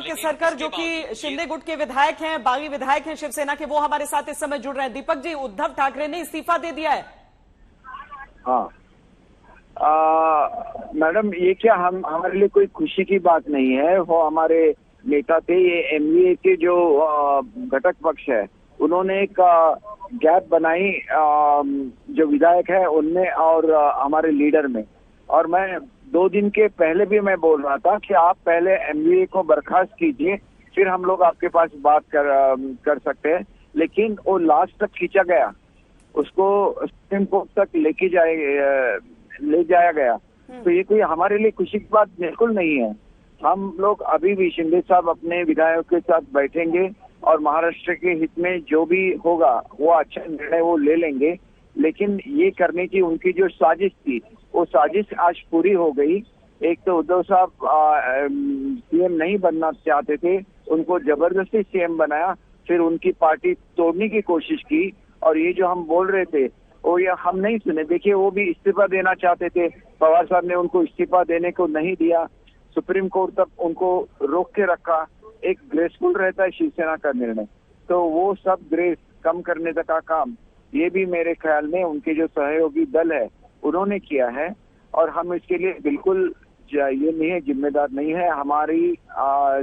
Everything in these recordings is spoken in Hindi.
दीपक केसरकर जो कि शिंदे गुट के विधायक हैं, बागी विधायक हैं शिवसेना के, वो हमारे साथ इस समय जुड़ रहे हैं। दीपक जी, उद्धव ठाकरे ने इस्तीफा दे दिया है। हाँ मैडम, ये क्या हमारे लिए कोई खुशी की बात नहीं है। वो हमारे नेता थे, ये एमवीए के जो घटक पक्ष है, उन्होंने एक गैप बनाई जो विधायक है उनमें और हमारे लीडर में। और मैं 2 दिन के पहले भी मैं बोल रहा था कि आप पहले एमवीए को बर्खास्त कीजिए, फिर हम लोग आपके पास बात कर सकते हैं। लेकिन वो लास्ट तक खींचा गया, उसको सुप्रीम कोर्ट तक ले जाया गया। तो ये कोई हमारे लिए खुशी की बात बिल्कुल नहीं है। हम लोग अभी भी शिंदे साहब अपने विधायकों के साथ बैठेंगे और महाराष्ट्र के हित में जो भी होगा वो अच्छा निर्णय वो ले लेंगे। लेकिन ये करने की उनकी जो साजिश थी, वो साजिश आज पूरी हो गई। एक तो उद्धव साहब सीएम नहीं बनना चाहते थे, उनको जबरदस्ती सीएम बनाया, फिर उनकी पार्टी तोड़ने की कोशिश की। और ये जो हम बोल रहे थे वो ये हम नहीं सुने। देखिए, वो भी इस्तीफा देना चाहते थे, पवार साहब ने उनको इस्तीफा देने को नहीं दिया, सुप्रीम कोर्ट तक उनको रोक के रखा। एक ग्रेसफुल रहता है शिवसेना का निर्णय, तो वो सब ग्रेस कम करने तक का काम ये भी मेरे ख्याल में उनके जो सहयोगी दल है उन्होंने किया है। और हम इसके लिए बिल्कुल ये नहीं है, जिम्मेदार नहीं है। हमारी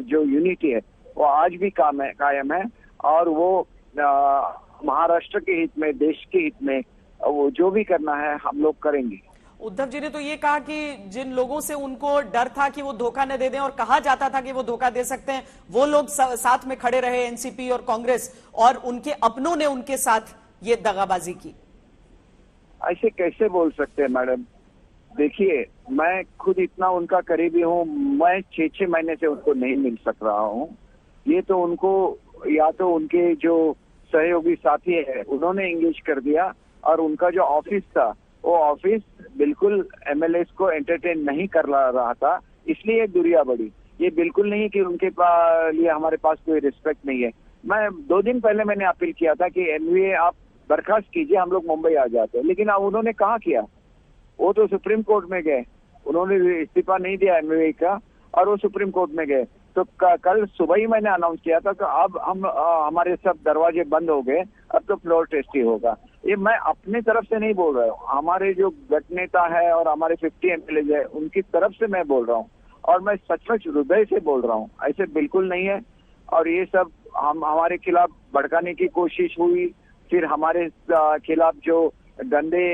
जो यूनिटी है वो आज भी कायम है और वो महाराष्ट्र के हित में, देश के हित में वो जो भी करना है हम लोग करेंगे। उद्धव जी ने तो ये कहा कि जिन लोगों से उनको डर था कि वो धोखा न दे दें और कहा जाता था कि वो धोखा दे सकते हैं, वो लोग साथ में खड़े रहे, एनसीपी और कांग्रेस, और उनके अपनों ने उनके साथ ये दगाबाजी की। ऐसे कैसे बोल सकते हैं मैडम? देखिए, मैं खुद इतना उनका करीबी हूँ, मैं 6 महीने से उनको नहीं मिल सक रहा हूँ। ये तो उनको या तो उनके जो सहयोगी साथी है उन्होंने एंगेज कर दिया, और उनका जो ऑफिस था वो ऑफिस बिल्कुल एमएलएस को एंटरटेन नहीं कर रहा था, इसलिए दूरियां बढ़ी। ये बिल्कुल नहीं कि उनके लिए हमारे पास कोई रिस्पेक्ट नहीं है। मैं 2 दिन पहले मैंने अपील किया था कि एमवीए आप बर्खास्त कीजिए, हम लोग मुंबई आ जाते हैं। लेकिन अब उन्होंने कहा किया, वो तो सुप्रीम कोर्ट में गए, उन्होंने इस्तीफा नहीं दिया एमवीए का और वो सुप्रीम कोर्ट में गए। तो कल सुबह ही मैंने अनाउंस किया था कि अब हम हमारे सब दरवाजे बंद हो गए, अब तो फ्लोर टेस्ट ही होगा। ये मैं अपने तरफ से नहीं बोल रहा हूँ, हमारे जो गठ नेता है और हमारे 50 एमएलए है उनकी तरफ से मैं बोल रहा हूँ, और मैं सचमुच हृदय से बोल रहा हूँ। ऐसे बिल्कुल नहीं है। और ये सब हमारे खिलाफ भड़काने की कोशिश हुई, फिर हमारे खिलाफ जो गंदे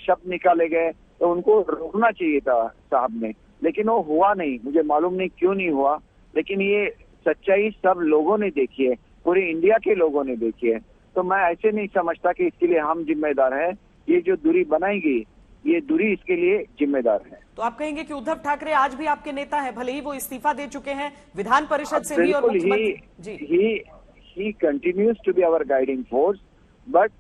शब्द निकाले गए, तो उनको रोकना चाहिए था साहब ने, लेकिन वो हुआ नहीं। मुझे मालूम नहीं क्यों नहीं हुआ, लेकिन ये सच्चाई सब लोगों ने देखी है, पूरे इंडिया के लोगों ने देखी है। तो मैं ऐसे नहीं समझता कि इसके लिए हम जिम्मेदार हैं। ये जो दूरी बनाई गई, ये दूरी इसके लिए जिम्मेदार है। तो आप कहेंगे कि उद्धव ठाकरे आज भी आपके नेता हैं, भले ही वो इस्तीफा दे चुके हैं विधान परिषद से भी, और मुख्यमंत्री he continues to be our guiding force, but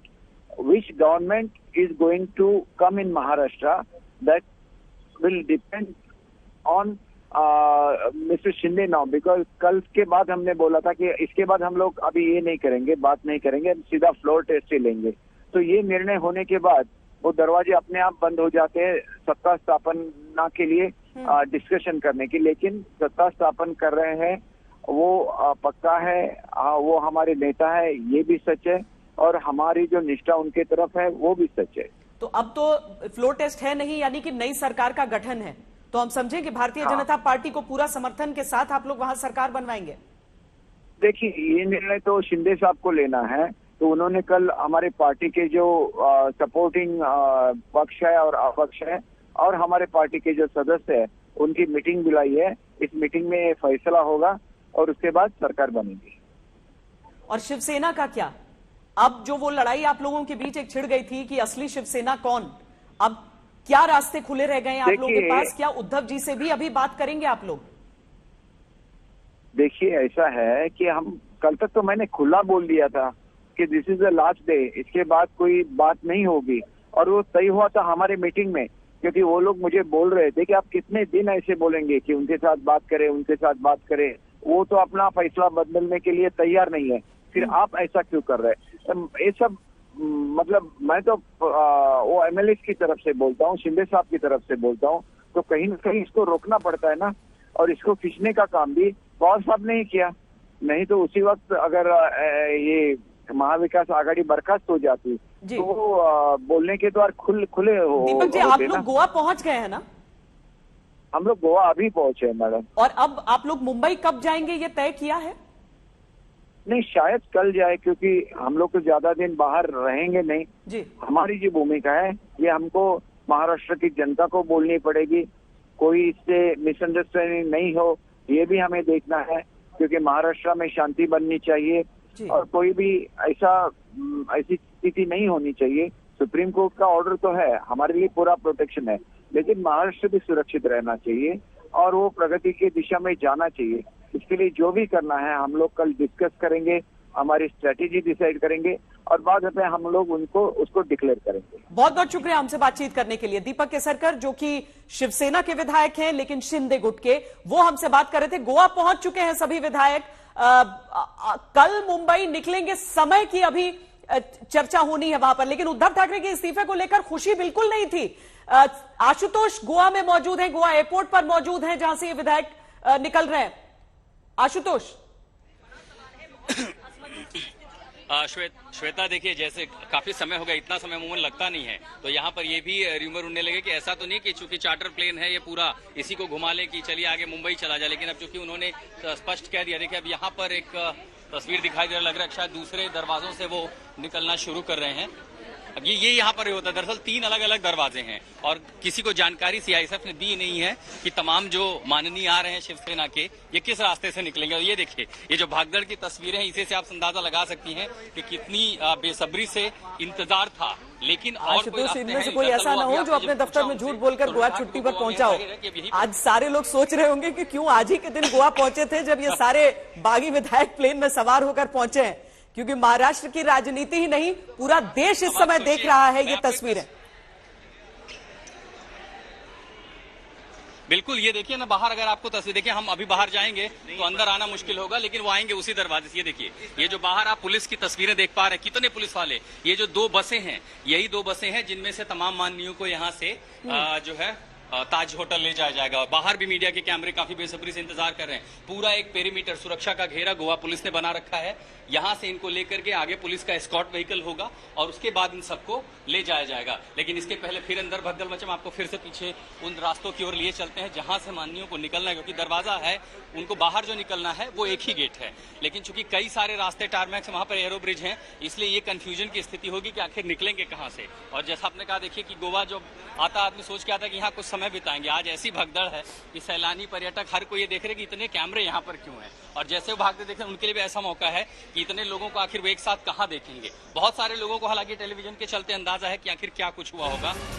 which government is going to come in Maharashtra, that will depend on mister Shinde now. Because कल के बाद हमने बोला था कि इसके बाद हम लोग अभी ये नहीं करेंगे, बात नहीं करेंगे, सीधा फ्लोर टेस्ट ही लेंगे। तो ये निर्णय होने के बाद वो दरवाजे अपने आप बंद हो जाते हैं सत्ता स्थापना के लिए, डिस्कशन करने की। लेकिन सत्ता स्थापन कर रहे हैं वो पक्का है, वो हमारे नेता है, ये भी सच है, और हमारी जो निष्ठा उनके तरफ है वो भी सच है। तो अब तो फ्लोर टेस्ट है नहीं, यानी कि नई सरकार का गठन है, तो हम समझें कि भारतीय जनता पार्टी को पूरा समर्थन के साथ आप लोग वहां सरकार बनवाएंगे? देखिए, ये निर्णय तो शिंदे साहब को लेना है। तो उन्होंने कल हमारे पार्टी के जो सपोर्टिंग पक्ष है और अपक्ष है और हमारे पार्टी के जो सदस्य है उनकी मीटिंग बुलाई है। इस मीटिंग में फैसला होगा और उसके बाद सरकार बनेगी। और शिवसेना का क्या? अब जो वो लड़ाई आप लोगों के बीच एक छिड़ गई थी कि असली शिवसेना कौन, अब क्या रास्ते खुले रह गए आप लोगों के पास? क्या उद्धव जी से भी अभी बात करेंगे आप लोग? देखिए, ऐसा है कि हम कल तक तो मैंने खुला बोल दिया था कि this is the last day, इसके बाद कोई बात नहीं होगी। और वो तय हुआ था हमारे मीटिंग में, क्योंकि वो लोग मुझे बोल रहे थे कि आप कितने दिन ऐसे बोलेंगे कि उनके साथ बात करें, उनके साथ बात करें, वो तो अपना फैसला बदलने के लिए तैयार नहीं है, फिर आप ऐसा क्यों कर रहे हैं? ये सब मतलब मैं तो वो एमएलए की तरफ से बोलता हूँ, शिंदे साहब की तरफ से बोलता हूँ, तो कहीं ना कहीं इसको रोकना पड़ता है ना। और इसको खींचने का काम भी पवार साहब ने ही किया, नहीं तो उसी वक्त अगर ये महाविकास आघाड़ी बर्खास्त हो जाती तो बोलने के द्वार खुले हो। दीपक जी, आप लोग गोवा पहुंच गए हैं ना? हम लोग गोवा अभी पहुंचे हैं मैडम। और अब आप लोग मुंबई कब जाएंगे ये तय किया है? नहीं, शायद कल जाए, क्योंकि हम लोग तो ज्यादा दिन बाहर रहेंगे नहीं जी। हमारी जो भूमिका है ये हमको महाराष्ट्र की जनता को बोलनी पड़ेगी, कोई इससे मिसअंडरस्टैंडिंग नहीं हो ये भी हमें देखना है, क्योंकि महाराष्ट्र में शांति बननी चाहिए और कोई भी ऐसी स्थिति नहीं होनी चाहिए। सुप्रीम कोर्ट का ऑर्डर तो है, हमारे लिए पूरा प्रोटेक्शन है, लेकिन महाराष्ट्र भी सुरक्षित रहना चाहिए और वो प्रगति की दिशा में जाना चाहिए। इसके लिए जो भी करना है हम लोग कल डिस्कस करेंगे, हमारी स्ट्रेटेजी डिसाइड करेंगे और बाद में हम लोग उसको डिक्लेयर करेंगे। बहुत बहुत शुक्रिया हमसे बातचीत करने के लिए। दीपक केसरकर, जो कि शिवसेना के विधायक हैं लेकिन शिंदे गुट के, वो हमसे बात कर रहे थे। गोवा पहुंच चुके हैं सभी विधायक। कल मुंबई निकलेंगे, समय की अभी चर्चा होनी है वहां पर, लेकिन उद्धव ठाकरे के इस्तीफे को लेकर खुशी बिल्कुल नहीं थी। आशुतोष गोवा में मौजूद हैं, गोवा एयरपोर्ट पर मौजूद हैं जहां से ये विधायक निकल रहे हैं। आशुतोष। श्वेता, देखिए, जैसे काफी समय हो गया, इतना समय अमूमन लगता नहीं है, तो यहाँ पर ये भी रूमर उड़ने लगे कि ऐसा तो नहीं कि चूंकि चार्टर प्लेन है ये पूरा इसी को घुमा ले कि चलिए आगे मुंबई चला जाए, लेकिन अब चूंकि उन्होंने स्पष्ट कह दिया। देखिए, अब यहाँ पर एक तस्वीर दिखाई दे रहा, लग रहा है शायद दूसरे दरवाजों से वो निकलना शुरू कर रहे हैं। अब ये यहाँ पर होता है, दरअसल 3 अलग अलग दरवाजे हैं और किसी को जानकारी सीआईएसएफ ने दी नहीं है कि तमाम जो माननीय आ रहे हैं शिवसेना के, ये किस रास्ते से निकलेंगे। और ये देखिए, ये जो भागदड़ की तस्वीरें हैं, इसे से आप अंदाजा लगा सकती हैं कि कितनी बेसब्री से इंतजार था। लेकिन आशुतोष, इनमें से कोई ऐसा ना हो जो अपने दफ्तर में झूठ बोलकर गोवा छुट्टी पर पहुंचा हो। आज सारे लोग सोच रहे होंगे कि क्यों आज ही के दिन गोवा पहुंचे थे जब ये सारे बागी विधायक प्लेन में सवार होकर पहुंचे हैं, क्योंकि महाराष्ट्र की राजनीति ही नहीं पूरा देश इस समय देख रहा है ये तस्वीरें। बिल्कुल, ये देखिए ना, बाहर अगर आपको तस्वीर देखिए, हम अभी बाहर जाएंगे तो अंदर आना मुश्किल होगा, लेकिन वो आएंगे उसी दरवाजे से। ये देखिए, ये जो बाहर आप पुलिस की तस्वीरें देख पा रहे हैं, कितने पुलिस वाले, ये जो 2 बसें हैं, यही 2 बसें हैं जिनमें से तमाम माननीयों को यहाँ से जो है ताज होटल ले जाया जाएगा। और बाहर भी मीडिया के कैमरे काफी बेसब्री से इंतजार कर रहे हैं। पूरा एक पेरीमीटर सुरक्षा का घेरा गोवा पुलिस ने बना रखा है। यहां से इनको लेकर के आगे पुलिस का एस्कॉर्ट व्हीकल होगा और उसके बाद इन सबको ले जाया जाएगा। लेकिन इसके पहले फिर अंदर भगदड़ मचा, आपको फिर से पीछे उन रास्तों की ओर लिए चलते हैं जहां से माननीयों को निकलना है, क्योंकि दरवाजा है, उनको बाहर जो निकलना है वो एक ही गेट है। लेकिन चूंकि कई सारे रास्ते टारमैक्स, वहां पर एरो ब्रिज हैं, इसलिए ये कंफ्यूजन की स्थिति होगी कि आखिर निकलेंगे कहां से। और जैसा आपने कहा, देखिए कि गोवा जो आता आदमी सोच के आता है कि यहाँ कुछ समय बिताएंगे, आज ऐसी भगदड़ है कि सैलानी पर्यटक हर कोई ये देख रहे कि इतने कैमरे यहाँ पर क्यों हैं, और जैसे वो भागते देख रहे हैं उनके लिए भी ऐसा मौका है कि इतने लोगों को आखिर वो एक साथ कहाँ देखेंगे। बहुत सारे लोगों को हालांकि टेलीविजन के चलते अंदाजा है कि आखिर क्या कुछ हुआ होगा।